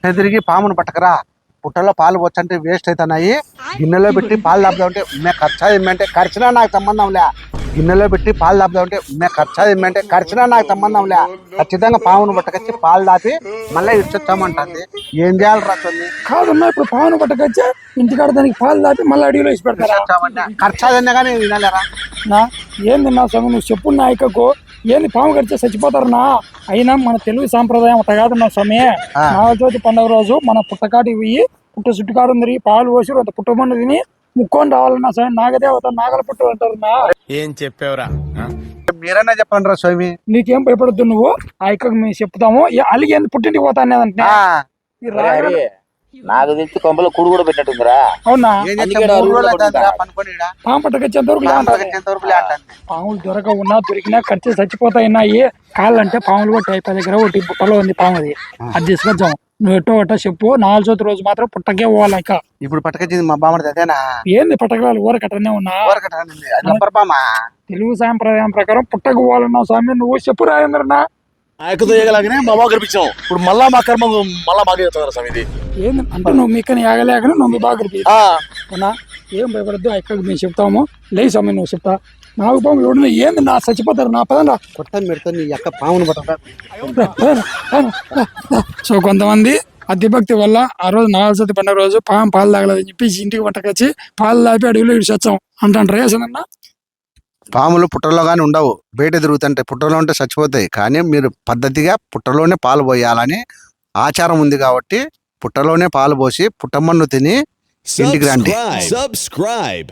తిరిగి పామును పట్టకరా, పుట్టలో పాలు వచ్చంటే వేస్ట్ అవుతున్నాయి, గిన్నెలో పెట్టి పాలు దాపుదామంటే మే ఖర్చా ఇమ్మంటే ఖర్చునా నాకు సంబంధం లే, గిన్నెలో పెట్టి పాలు దాపుదామంటే మే ఖర్చా ఇమ్మంటే ఖర్చునా నాకు సంబంధం లే, ఖచ్చితంగా పామును పట్టకొచ్చి పాలు దాపి మళ్ళీ ఇచ్చొచ్చామంటుంది. ఏం చేయాలి రాస్తుంది? కాదన్నా ఇప్పుడు పావును పట్టకొచ్చే ఇంటికాడ దానికి పాలు దాపి మళ్ళీ అడిగిలో వేసి పెడతారా? ఖర్చా తిన్నా కానీ వినాలేరా? నా ఏంది నా స్వామి నువ్వు చెప్పు నా ఇకకు ఏంది పాము కడితే చచ్చిపోతారనా? అయినా మన తెలుగు సాంప్రదాయం అట్ట కాదు నా స్వామి. నాగచవితి పండుగ రోజు మన పుట్టకాటికి పోయి పుట్ట చుట్టుకాడు తిరిగి పాలు పోసి అంత పుట్టమండు తిని ముక్కొని రావాలన్నా స్వామి. నాగదేవత నాగల పుట్టు అంటారు నా. ఏం చెప్పావురా? మీరన్నా చెప్పండి రా స్వామి. నీకేం భయపడద్దు నువ్వు, ఆ ఇక్కకు మేము చెప్తాము. అలిగి ఎందుకు పుట్టింటికి పోతా అనేదంటే నాకు తెలిసి కొంపలో కూడు కూడా పెట్టినట్టుందిరా. అవునా? పాము పట్టకొచ్చేంత వరకు పాములు దొరక ఉన్నా దొరికినా ఖర్చు చచ్చిపోతాయినాయి. కాళ్ళంటే పాములు కూడా టైప్ దగ్గర ఒకటి పుట్టలో ఉంది పాము, అది తీసుకొచ్చాము. నువ్వు ఎట్టో అట్టో చెప్పు. 4వ రోజు మాత్రం పుట్టకే పోవాలి. ఇక ఇప్పుడు పట్టకొచ్చింది మా బామ్మడి అదేనా? ఏంది పట్టకాలు ఊరకట్టనే ఉన్నా? తెలుగు సాంప్రదాయం ప్రకారం పుట్టకు పోవాలన్నా స్వామి. నువ్వు చెప్పు రాజేంద్రనా. ఆయనతో ఏగలాగానే మా బాగా కనిపించాం. ఇప్పుడు మళ్ళా మా కర్మ మళ్ళా బాగా చెప్తారు స్వామి. ఇది ఏంది అంటే నువ్వు మీకని ఏగలేకనే నువ్వు మీ బాగా అవునా? ఏం భయపడద్దు, ఎక్కడికి మేము చెప్తాము. లే స్వామి నువ్వు చెప్తా. నాకు పాము ఎవడు ఏంది నా చచ్చిపోతారు నా పదంగా కొట్టని పెడతా నీ యొక్క పామును పట్ట. సో కొంతమంది అతిభక్తి వల్ల ఆ రోజు నాగచవితి పండుగ రోజు పాలు తాగలేదని చెప్పి ఇంటికి పట్టకొచ్చి పాలు తాపి అడవిలో ఇడిచి వచ్చాం అంటారు రేసనన్నా. పాములు పుట్టలో కానీ ఉండవు, బయట తిరుగుతుంటాయి. పుట్టలో ఉంటే చచ్చిపోతాయి. కానీ మీరు పద్ధతిగా పుట్టలోనే పాలు పోయాలని ఆచారం ఉంది కాబట్టి పుట్టలోనే పాలు పోసి పుట్టమన్ను తిని ఇంటికి రండి. Subscribe.